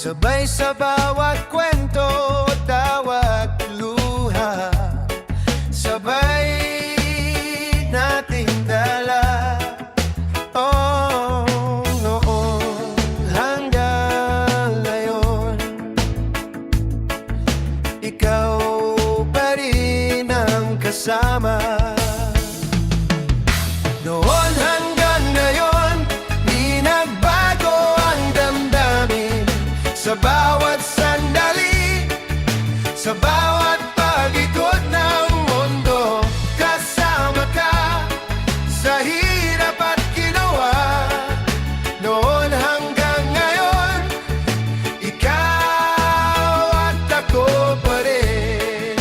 Sabay sa bawat kwento, tawat luha, sabay nating dala. Oh, noon hanggang ngayon, ikaw pa rin ang kasama. Noon hanggang ngayon, di nagbago ang damdamin. Sa bawat sandali, sa bawat pag-ikot ng mundo, kasama ka sa hirap at ginawa. Noon hanggang ngayon, ikaw at ako pa rin.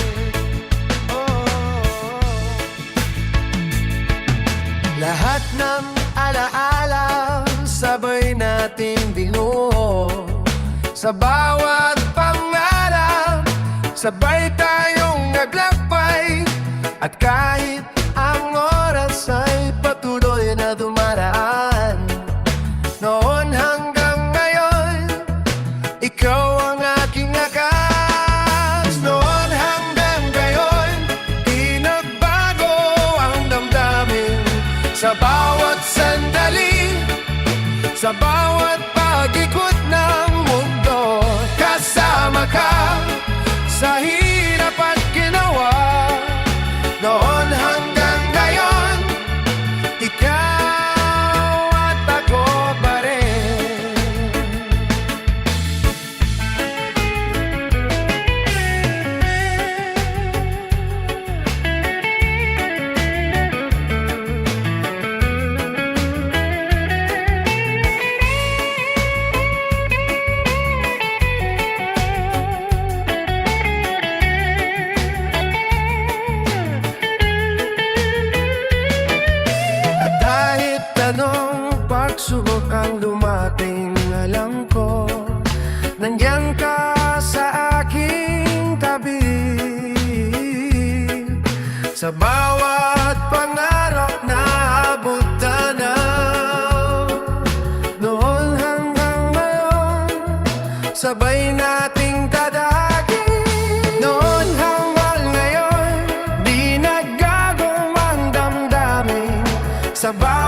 Lahat ng alaala, sabay nating binuo. Sa bawat pangarap, sabay tayong naglakbay. At kahit ang oras ay patuloy na dumaraan, noon hanggang ngayon, ikaw ang aking akas. Noon hanggang ngayon, di nagbago ang damdamin. Sa bawat sandali, sa bawat pag-ikot ng mundo, kasama ka sa hirap at ginawa. Noon hanggang ngayon, ikaw at ako pa rin. Anong pagsubok ang dumating, alam ko nandiyan ka sa aking tabi. Sa bawat pangarap na abot tanaw, noon hanggang ngayon, sabay nating tadaki. Noon hanggang ngayon, di naggago ang damdamin. Sa bawat